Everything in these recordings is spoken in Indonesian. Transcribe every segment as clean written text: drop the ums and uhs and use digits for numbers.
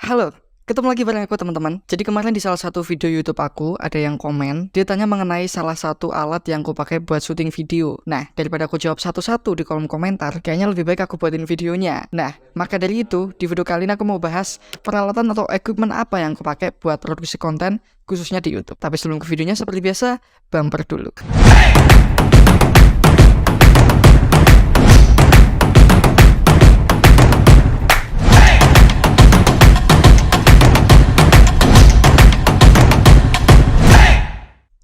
Halo, ketemu lagi bareng aku teman-teman. Jadi kemarin di salah satu video YouTube aku ada yang komen, dia tanya mengenai salah satu alat yang aku pakai buat syuting video. Nah, daripada aku jawab satu-satu di kolom komentar, kayaknya lebih baik aku buatin videonya. Nah, maka dari itu, di video kali ini aku mau bahas peralatan atau equipment apa yang aku pakai buat produksi konten, khususnya di YouTube. Tapi sebelum ke videonya, seperti biasa, bumper dulu.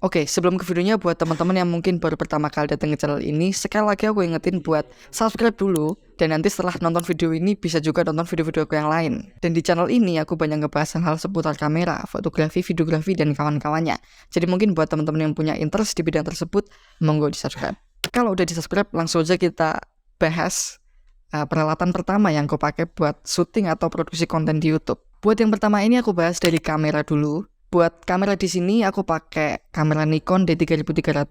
Oke, sebelum ke videonya, buat teman-teman yang mungkin baru pertama kali datang ke channel ini, sekali lagi aku ingetin buat subscribe dulu, dan nanti setelah nonton video ini bisa juga nonton video-video aku yang lain. Dan di channel ini aku banyak ngebahas hal seputar kamera, fotografi, videografi, dan kawan-kawannya. Jadi mungkin buat teman-teman yang punya interest di bidang tersebut, monggo di subscribe. Kalau udah di subscribe, langsung aja kita bahas peralatan pertama yang aku pakai buat syuting atau produksi konten di YouTube. Buat yang pertama ini aku bahas dari kamera dulu. Buat kamera di sini aku pakai kamera Nikon D3300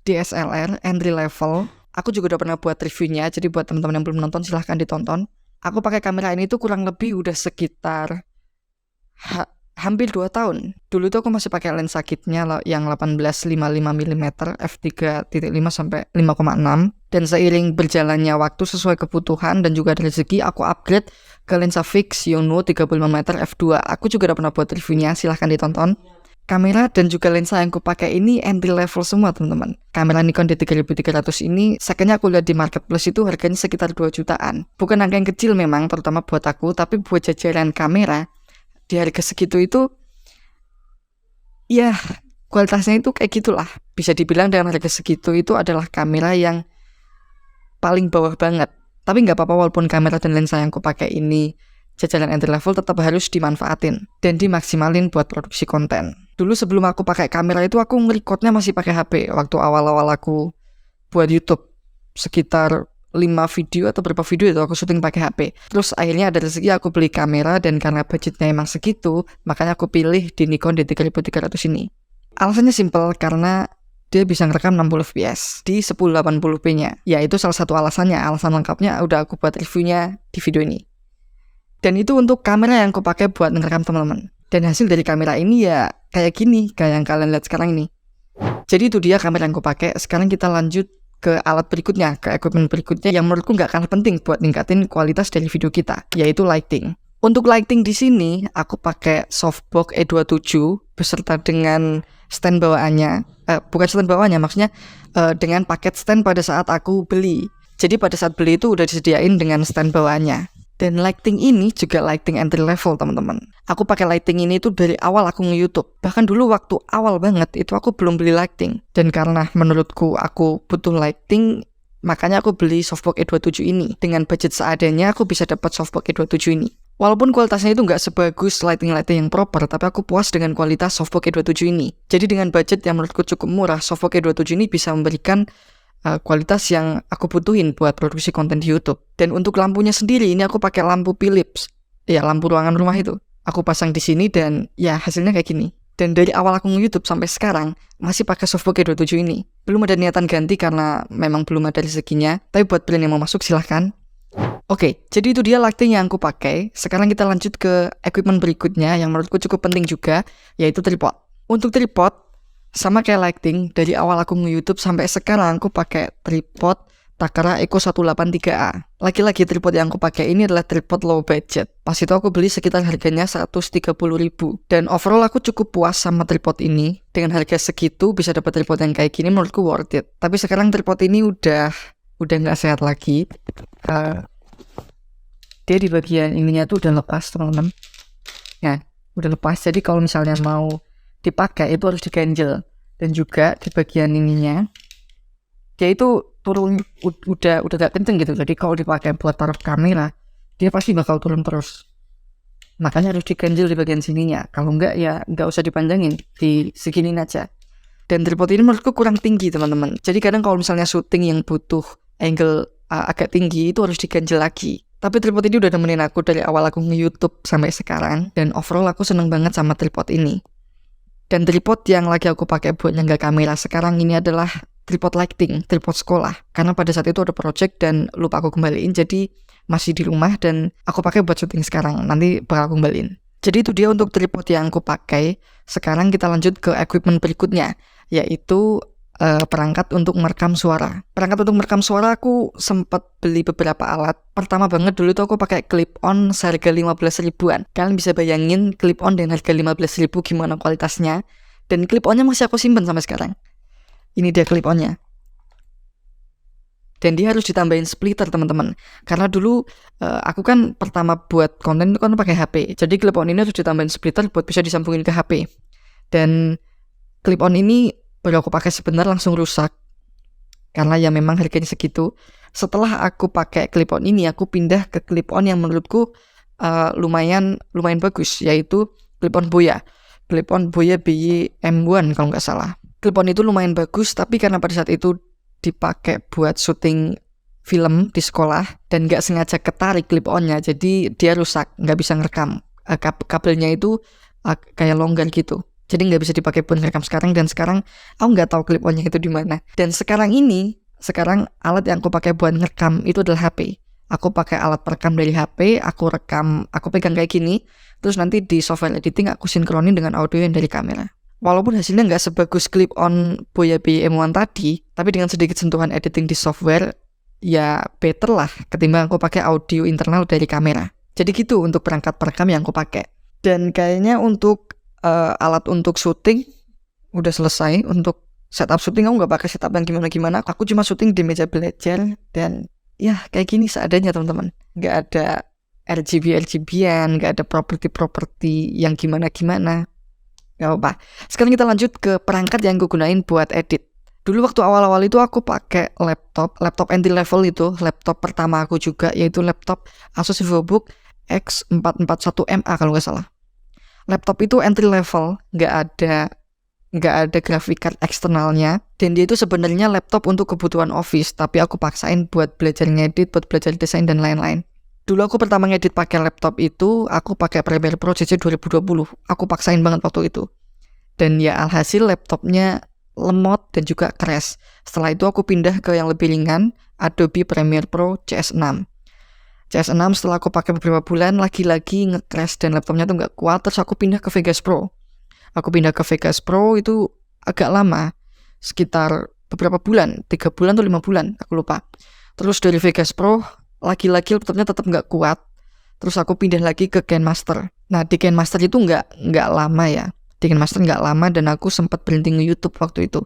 DSLR entry level. Aku juga udah pernah buat reviewnya, jadi buat teman-teman yang belum nonton silahkan ditonton. Aku pakai kamera ini tuh kurang lebih udah sekitar hampir 2 tahun. Dulu tuh aku masih pakai lensa kitnya yang 18-55 mm f3.5 sampai 5,6. Dan seiring berjalannya waktu sesuai kebutuhan dan juga rezeki, aku upgrade ke lensa fix Yongnuo 35 mm f2. Aku juga udah pernah buat reviewnya, silahkan ditonton. Kamera dan juga lensa yang aku pakai ini entry level semua teman-teman. Kamera Nikon D3300 ini secondnya aku lihat di marketplace itu harganya sekitar 2 jutaan. Bukan angka yang kecil memang, terutama buat aku, tapi buat jajaran kamera di harga segitu itu ya kualitasnya itu kayak gitulah. Bisa dibilang dengan harga segitu itu adalah kamera yang paling bawah banget. Tapi nggak apa-apa walaupun kamera dan lensa yang aku pakai ini jajaran entry level, tetap harus dimanfaatin dan dimaksimalin buat produksi konten. Dulu sebelum aku pakai kamera itu aku ngerekodnya masih pakai HP waktu awal-awal aku buat YouTube. Sekitar 5 video atau berapa video itu aku syuting pakai HP. Terus akhirnya ada rezeki aku beli kamera, dan karena budgetnya emang segitu, makanya aku pilih di Nikon D3300 ini. Alasannya simple, karena dia bisa ngerekam 60 fps di 1080p nya. Ya itu salah satu alasannya. Alasan lengkapnya udah aku buat reviewnya di video ini. Dan itu untuk kamera yang aku pakai buat ngerekam teman-teman. Dan hasil dari kamera ini ya kayak gini, kayak yang kalian lihat sekarang ini. Jadi itu dia kamera yang aku pakai. Sekarang kita lanjut ke alat berikutnya, ke equipment berikutnya yang menurutku nggak kalah penting buat ningkatin kualitas dari video kita, yaitu lighting. Untuk lighting di sini, aku pakai softbox E27 beserta dengan stand bawaannya. Bukan stand bawaannya, maksudnya dengan paket stand pada saat aku beli. Jadi pada saat beli itu udah disediain dengan stand bawaannya. Dan lighting ini juga lighting entry level teman-teman. Aku pakai lighting ini tuh dari awal aku nge-YouTube. Bahkan dulu waktu awal banget itu aku belum beli lighting. Dan karena menurutku aku butuh lighting, makanya aku beli softbox E27 ini. Dengan budget seadanya aku bisa dapat softbox E27 ini. Walaupun kualitasnya itu nggak sebagus lighting-lighting yang proper, tapi aku puas dengan kualitas softbox E27 ini. Jadi dengan budget yang menurutku cukup murah, softbox E27 ini bisa memberikan kualitas yang aku butuhin buat produksi konten di YouTube. Dan untuk lampunya sendiri ini aku pakai lampu Philips. Ya, lampu ruangan rumah itu. Aku pasang di sini dan ya hasilnya kayak gini. Dan dari awal aku nge-YouTube sampai sekarang masih pakai softbox E27 ini. Belum ada niatan ganti karena memang belum ada rezekinya. Tapi buat brand yang mau masuk silahkan. Oke, jadi itu dia lighting yang aku pakai. Sekarang kita lanjut ke equipment berikutnya yang menurutku cukup penting juga, yaitu tripod. Untuk tripod sama kayak lighting, dari awal aku nge-YouTube sampai sekarang aku pakai tripod Takara Eco 183A. Lagi-lagi tripod yang aku pakai ini adalah tripod low budget. Pas itu aku beli sekitar harganya 130.000. Dan overall aku cukup puas sama tripod ini. Dengan harga segitu bisa dapat tripod yang kayak gini, menurutku worth it. Tapi sekarang tripod ini udah nggak sehat lagi. Dia di bagian ininya tuh udah lepas teman-teman. Ya, udah lepas. Jadi kalau misalnya mau dipakai itu harus diganjel. Dan juga di bagian ininya dia itu turun udah gak kenceng gitu. Jadi kalau dipakai buat taruh kamera dia pasti bakal turun terus. Makanya harus diganjel di bagian sininya. Kalau enggak ya nggak usah dipanjangin, di seginiin aja. Dan tripod ini menurutku kurang tinggi teman-teman. Jadi kadang kalau misalnya syuting yang butuh angle agak tinggi itu harus diganjel lagi. Tapi tripod ini udah nemenin aku dari awal aku nge-YouTube sampai sekarang. Dan overall aku seneng banget sama tripod ini. Dan tripod yang lagi aku pakai buat nyangga kamera sekarang ini adalah tripod lighting, tripod sekolah. Karena pada saat itu ada project dan lupa aku kembaliin, jadi masih di rumah dan aku pakai buat syuting sekarang. Nanti bakal aku kembaliin. Jadi itu dia untuk tripod yang aku pakai. Sekarang kita lanjut ke equipment berikutnya, yaitu perangkat untuk merekam suara. Perangkat untuk merekam suara aku sempat beli beberapa alat. Pertama banget dulu tuh aku pakai clip on seharga 15 ribuan. Kalian bisa bayangin clip on dengan harga 15 ribu gimana kualitasnya. Dan clip onnya masih aku simpen sampai sekarang. Ini dia clip onnya. Dan dia harus ditambahin splitter teman-teman. Karena dulu aku kan pertama buat konten itu kan pakai HP. Jadi clip on ini harus ditambahin splitter buat bisa disambungin ke HP. Dan clip on ini baru aku pakai sebentar langsung rusak. Karena ya memang harganya segitu. Setelah aku pakai clip on ini, aku pindah ke clip on yang menurutku lumayan bagus, yaitu clip on Boya. Clip on Boya BY-M1 kalau nggak salah. Clip on itu lumayan bagus, tapi karena pada saat itu dipakai buat syuting film di sekolah dan nggak sengaja ketarik clip onnya, jadi dia rusak, nggak bisa ngerekam. Kabelnya itu kayak longgar gitu, jadi nggak bisa dipakai buat ngerekam sekarang. Dan sekarang aku nggak tahu clip onnya itu di mana. Dan sekarang alat yang aku pakai buat ngerekam itu adalah HP. Aku pakai alat perekam dari HP, aku pegang kayak gini, terus nanti di software editing aku sinkronin dengan audio yang dari kamera. Walaupun hasilnya nggak sebagus clip on Boya BY-M1 tadi, tapi dengan sedikit sentuhan editing di software, ya better lah ketimbang aku pakai audio internal dari kamera. Jadi gitu untuk perangkat perekam yang aku pakai. Dan kayaknya untuk alat untuk syuting udah selesai. Untuk setup syuting aku nggak pakai setup yang gimana-gimana. Aku cuma syuting di meja belajar dan ya kayak gini seadanya teman-teman. Nggak ada RGB-RGB-an, nggak ada properti-properti yang gimana-gimana. Gak apa-apa. Sekarang kita lanjut ke perangkat yang gue gunain buat edit. Dulu waktu awal-awal itu aku pakai laptop entry level itu, laptop pertama aku juga, yaitu laptop Asus VivoBook X441MA kalau nggak salah. Laptop itu entry level, nggak ada graphic card eksternalnya, dan dia itu sebenarnya laptop untuk kebutuhan office, tapi aku paksain buat belajar ngedit, buat belajar desain dan lain-lain. Dulu aku pertama ngedit pakai laptop itu, aku pakai Premiere Pro CC 2020. Aku paksain banget waktu itu. Dan ya alhasil laptopnya lemot dan juga crash. Setelah itu aku pindah ke yang lebih ringan, Adobe Premiere Pro CS6. CS6 setelah aku pakai beberapa bulan, lagi-lagi nge-crash dan laptopnya tuh nggak kuat, terus aku pindah ke Vegas Pro. Aku pindah ke Vegas Pro itu agak lama, sekitar beberapa bulan, 3 bulan atau 5 bulan, aku lupa. Terus dari Vegas Pro, lagi-lagi laptopnya tetap nggak kuat. Terus aku pindah lagi ke KineMaster. Nah di KineMaster itu nggak lama ya. Di KineMaster nggak lama dan aku sempat berhenti nge-YouTube waktu itu.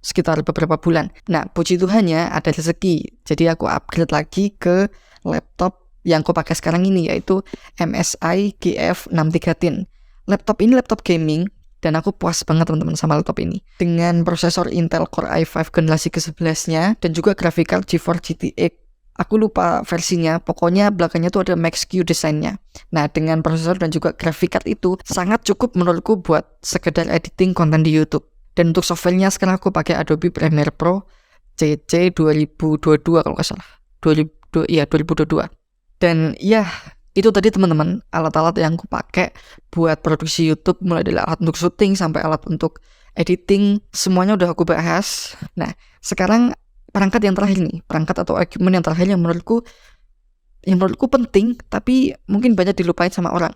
Sekitar beberapa bulan. Nah puji Tuhannya ada rezeki. Jadi aku upgrade lagi ke laptop yang aku pakai sekarang ini, yaitu MSI GF630. Laptop ini laptop gaming. Dan aku puas banget teman-teman sama laptop ini. Dengan prosesor Intel Core i5 generasi ke-11-nya dan juga graphic card GeForce GTX. Aku lupa versinya, pokoknya belakangnya tuh ada Max-Q desainnya. Nah, dengan prosesor dan juga graphic card itu sangat cukup menurutku buat sekedar editing konten di YouTube. Dan untuk softwarenya sekarang aku pakai Adobe Premiere Pro CC 2022 kalau nggak salah. 2022. Dan ya, itu tadi teman-teman alat-alat yang aku pakai buat produksi YouTube, mulai dari alat untuk syuting sampai alat untuk editing, semuanya udah aku bahas. Nah, sekarang perangkat yang terakhir nih, perangkat atau equipment yang terakhir yang menurutku penting, tapi mungkin banyak dilupain sama orang,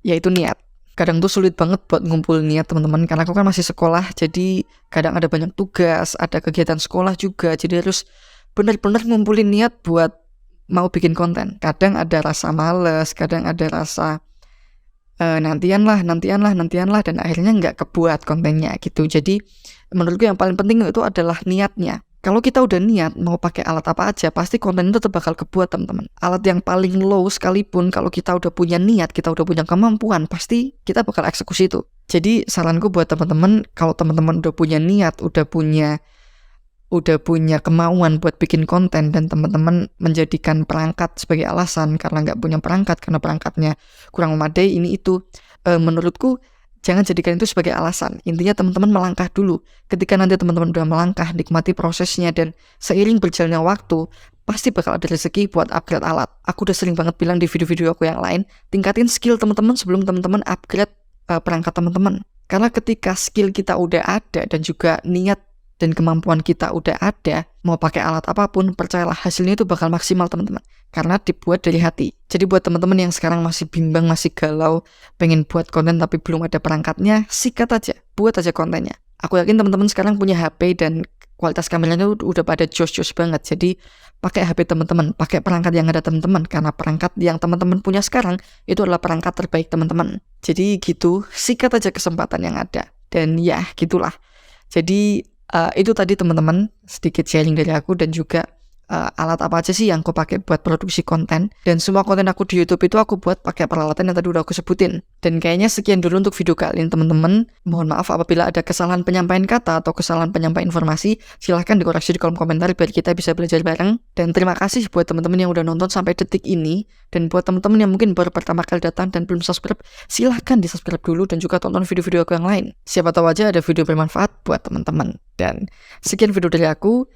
yaitu niat. Kadang tuh sulit banget buat ngumpul niat teman-teman, karena aku kan masih sekolah, jadi kadang ada banyak tugas, ada kegiatan sekolah juga, jadi harus benar-benar ngumpulin niat buat mau bikin konten. Kadang ada rasa males, kadang ada rasa nantian lah, dan akhirnya nggak kebuat kontennya gitu. Jadi menurutku yang paling penting itu adalah niatnya. Kalau kita udah niat mau pakai alat apa aja, pasti konten itu tetap bakal kebuat teman-teman. Alat yang paling low sekalipun, kalau kita udah punya niat, kita udah punya kemampuan, pasti kita bakal eksekusi itu. Jadi saranku buat teman-teman, kalau teman-teman udah punya niat, udah punya kemauan buat bikin konten, dan teman-teman menjadikan perangkat sebagai alasan karena nggak punya perangkat, karena perangkatnya kurang memadai, ini itu, menurutku jangan jadikan itu sebagai alasan. Intinya teman-teman melangkah dulu. Ketika nanti teman-teman udah melangkah, nikmati prosesnya, dan seiring berjalannya waktu, pasti bakal ada rezeki buat upgrade alat. Aku udah sering banget bilang di video-video aku yang lain, tingkatin skill teman-teman sebelum teman-teman upgrade perangkat teman-teman. Karena ketika skill kita udah ada dan juga niat dan kemampuan kita udah ada, mau pakai alat apapun, percayalah hasilnya itu bakal maksimal teman-teman. karena dibuat dari hati. Jadi buat teman-teman yang sekarang masih bimbang, masih galau, pengen buat konten tapi belum ada perangkatnya, sikat aja, buat aja kontennya. Aku yakin teman-teman sekarang punya HP dan kualitas kameranya udah pada jos-jos banget. Jadi pakai HP teman-teman, pakai perangkat yang ada teman-teman, karena perangkat yang teman-teman punya sekarang itu adalah perangkat terbaik teman-teman. Jadi gitu, sikat aja kesempatan yang ada. Dan ya gitulah. Jadi itu tadi teman-teman sedikit sharing dari aku, dan juga alat apa aja sih yang aku pakai buat produksi konten. Dan semua konten aku di YouTube itu aku buat pakai peralatan yang tadi udah aku sebutin. Dan kayaknya sekian dulu untuk video kali ini teman-teman. Mohon maaf apabila ada kesalahan penyampaian kata atau kesalahan penyampaian informasi. Silahkan dikoreksi di kolom komentar biar kita bisa belajar bareng. Dan terima kasih buat teman-teman yang udah nonton sampai detik ini. Dan buat teman-teman yang mungkin baru pertama kali datang dan belum subscribe, silahkan di subscribe dulu dan juga tonton video-video aku yang lain. Siapa tahu aja ada video bermanfaat buat teman-teman. Dan sekian video dari aku.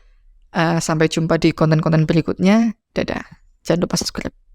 Sampai jumpa di konten-konten berikutnya. Dadah. Jangan lupa subscribe.